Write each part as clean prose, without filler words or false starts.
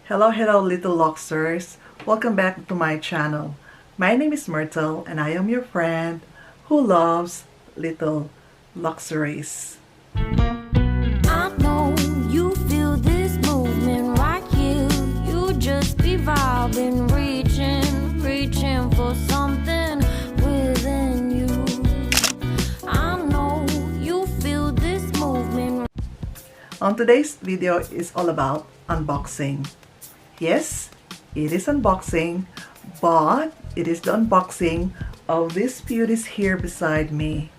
Hello little luxers. Welcome back to my channel. My name is Myrtle and I am your friend who loves little luxuries. I know you feel this movement right here. You just be vibing, reaching for something within you. I know you feel this movement. On today's video is all about unboxing. Yes, it is unboxing, but it is the unboxing of these beauties here beside me.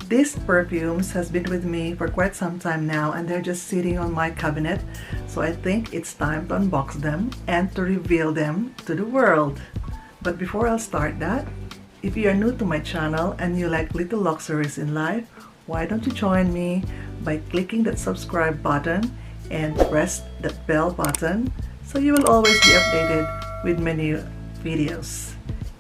These perfumes has been with me for quite some time now and they're just sitting on my cabinet, so I think it's time to unbox them and to reveal them to the world. But before I'll start that, if you are new to my channel and you like little luxuries in life, why don't you join me by clicking that subscribe button and press that bell button so you will always be updated with my new videos.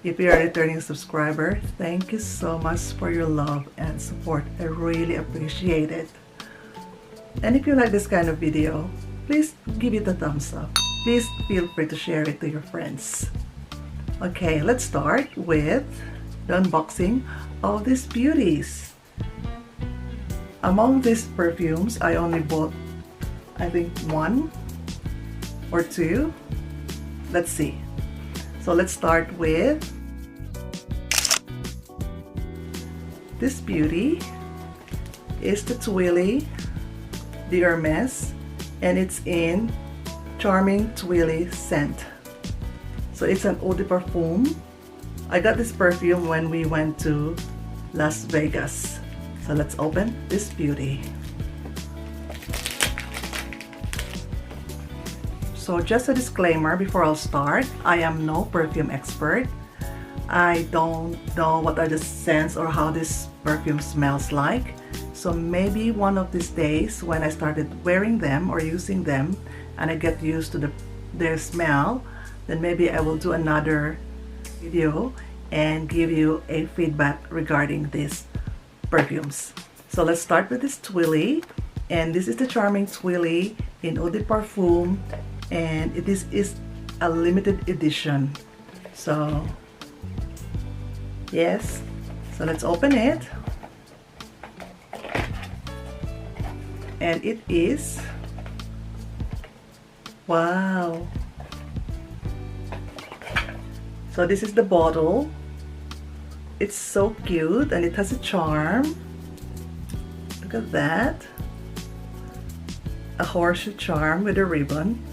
If you're a returning subscriber, thank you so much for your love and support. I really appreciate it. And if you like this kind of video, please give it a thumbs up. Please feel free to share it to your friends. Okay, let's start with the unboxing of these beauties. Among these perfumes, I only bought, I think, one or two. Let's see. So let's start with this beauty. Is the Twillyd Hermes and it's in Charming Twillyd scent. So it's an eau de parfum. I got this perfume when we went to Las Vegas. So let's open this beauty. So just a disclaimer before I'll start, I am no perfume expert. I don't know what are the scents or how this perfume smells like. So maybe one of these days when I started wearing them or using them and I get used to their smell, then maybe I will do another video and give you a feedback regarding these perfumes. So let's start with this Twillyd, and this is the Charming Twillyd in eau de parfum, and this is a limited edition. So yes, so let's open it. And it is, wow. So this is the bottle. It's so cute and it has a charm. Look at that. A horseshoe charm with a ribbon.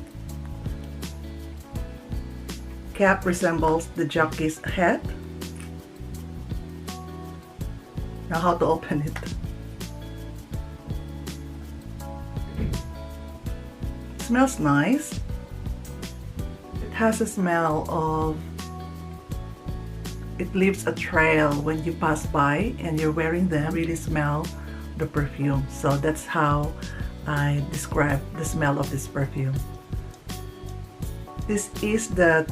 Cap resembles the jockey's hat. Now how to open it. It smells nice. It has a smell of, it leaves a trail when you pass by and you're wearing them. Really smell the perfume. So that's how I describe the smell of this perfume. This is the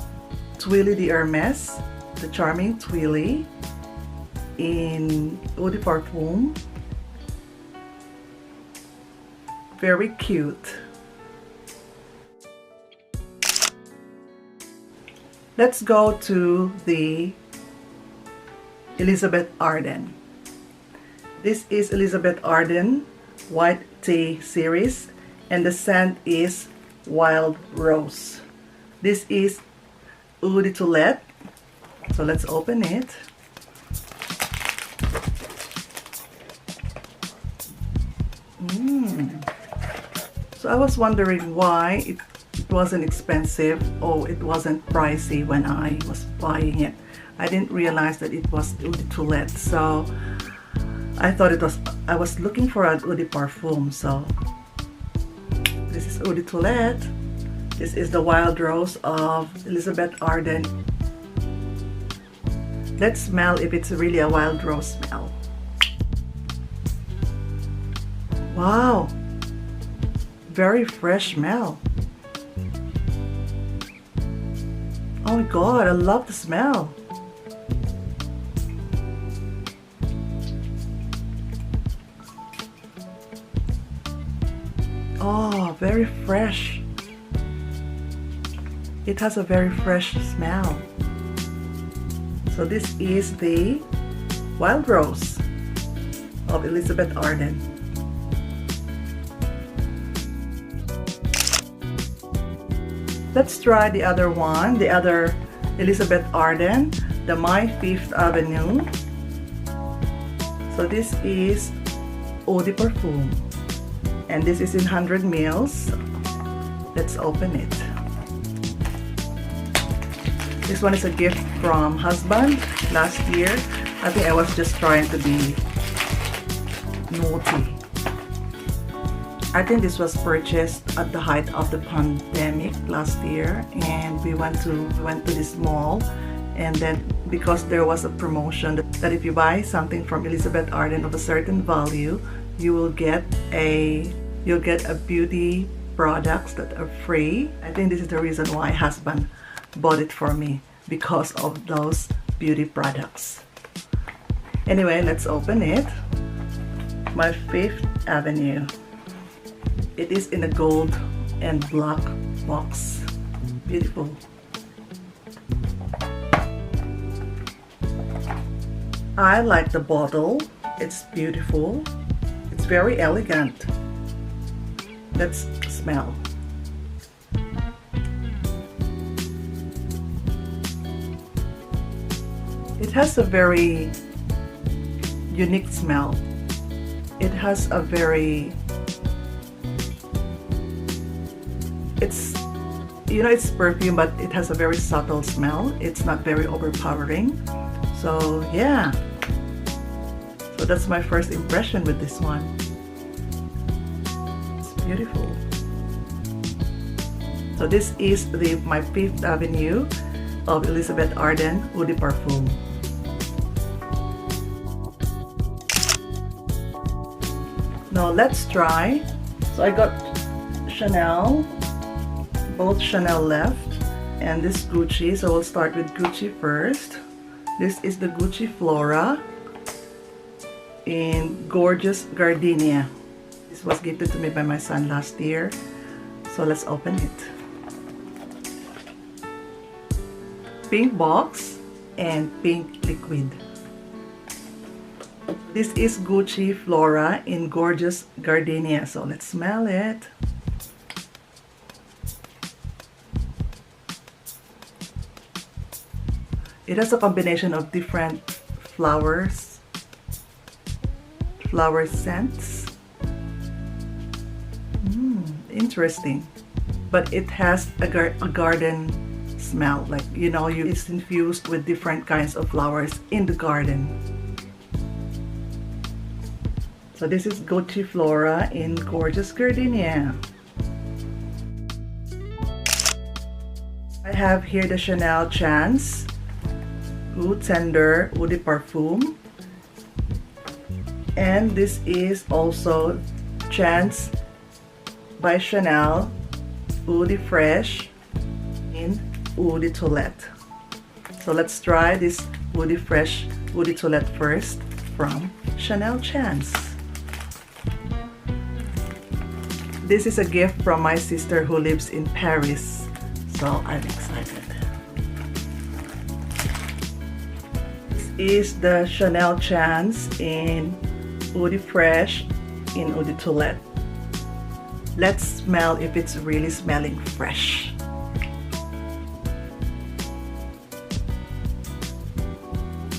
Twillyd Hermes, the Charming Twillyd in eau de parfum. Very cute. Let's go to the Elizabeth Arden. This is Elizabeth Arden White Tea series and the scent is Wild Rose. This is eau de toilette. So let's open it. So I was wondering why it wasn't expensive or it wasn't pricey when I was buying it. I didn't realize that it was eau de toilette, so I thought it was, I was looking for an eau de parfum. So this is eau de toilette. This is the Wild Rose of Elizabeth Arden. Let's smell if it's really a wild rose smell. Wow, very fresh smell. Oh my god, I love the smell. Oh, very fresh. It has a very fresh smell. So this is the Wild Rose of Elizabeth Arden. Let's try the other one, the other Elizabeth Arden, the My Fifth Avenue. So this is Eau de Parfum, and this is in 100 mils. Let's open it. This one is a gift from husband last year. I think I was just trying to be naughty. I think this was purchased at the height of the pandemic last year, and we went to this mall, and then because there was a promotion that if you buy something from Elizabeth Arden of a certain value, you'll get a beauty products that are free. I think this is the reason why husband bought it for me, because of those beauty products. Anyway, let's open it. My Fifth Avenue. It is in a gold and black box. Beautiful. I like the bottle. It's beautiful. It's very elegant. Let's smell. It has a very unique smell. It has a very, it's perfume, but it has a very subtle smell. It's not very overpowering. So yeah, so that's my first impression with this one. It's beautiful. So this is my Fifth Avenue of Elizabeth Arden Eau de Parfum. Now let's try. So I got Chanel, both Chanel left, and this Gucci. So we'll start with Gucci first. This is the Gucci Flora in Gorgeous Gardenia. This was gifted to me by my son last year. So let's open it. Pink box and pink liquid. This is Gucci Flora in Gorgeous Gardenia. So let's smell it. It has a combination of different flower scents. Interesting. But it has a garden smell, like it's infused with different kinds of flowers in the garden. So this is Gucci Flora in Gorgeous Gardenia. I have here the Chanel Chance Eau Tender Eau de Parfum, and this is also Chance by Chanel Eau de Fresh in Eau de Toilette. So let's try this Eau de Fresh Eau de Toilette first from Chanel Chance. This is a gift from my sister who lives in Paris, so I'm excited. This is the Chanel Chance in Eau de Fresh in Eau de Toilette. Let's smell if it's really smelling fresh.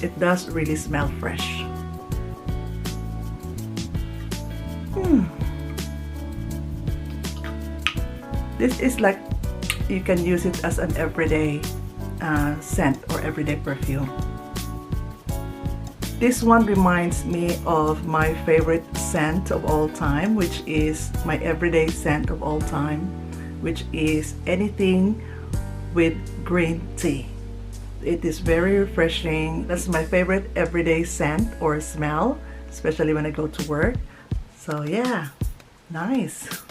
It does really smell fresh. This is like, you can use it as an everyday scent or everyday perfume. This one reminds me of my favorite scent of all time, which is my everyday scent of all time, which is anything with green tea. It is very refreshing. That's my favorite everyday scent or smell, especially when I go to work. So yeah, nice.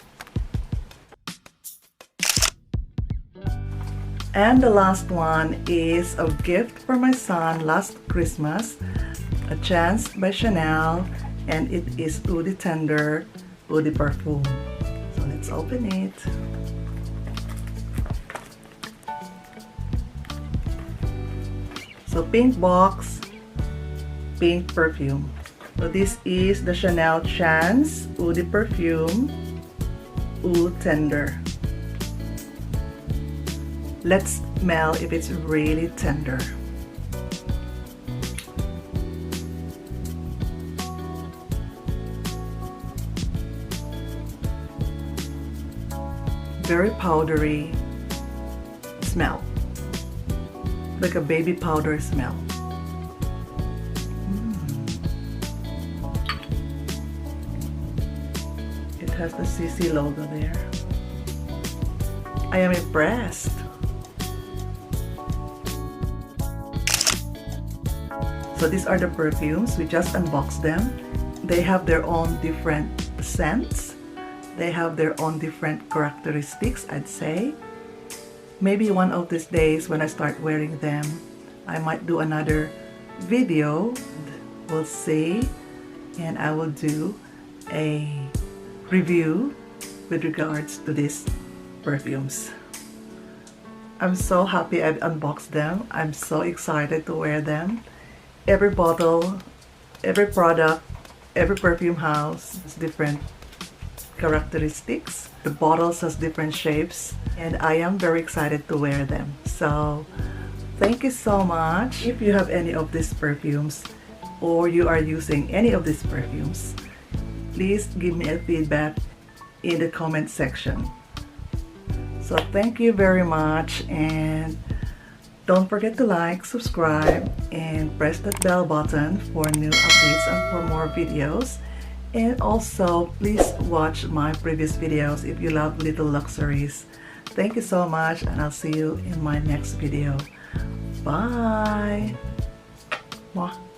And the last one is a gift for my son last Christmas, a Chance by Chanel, and it is Eau de Tender Eau de Parfum. So let's open it. So pink box, pink perfume. So this is the Chanel Chance Woody Perfume Oud Tender. Let's smell if it's really tender. Very powdery smell, like a baby powder smell. It has the CC logo there. I am impressed. So these are the perfumes. We just unboxed them. They have their own different scents. They have their own different characteristics, I'd say. Maybe one of these days when I start wearing them, I might do another video. We'll see. And I will do a review with regards to these perfumes. I'm so happy I've unboxed them. I'm so excited to wear them. Every bottle, every product, every perfume house has different characteristics. The bottles has different shapes, and I am very excited to wear them. So thank you so much. If you have any of these perfumes or you are using any of these perfumes, please give me a feedback in the comment section. So thank you very much, and don't forget to like, subscribe, and press that bell button for new updates and for more videos. And also, please watch my previous videos if you love little luxuries. Thank you so much, and I'll see you in my next video. Bye! Mwah.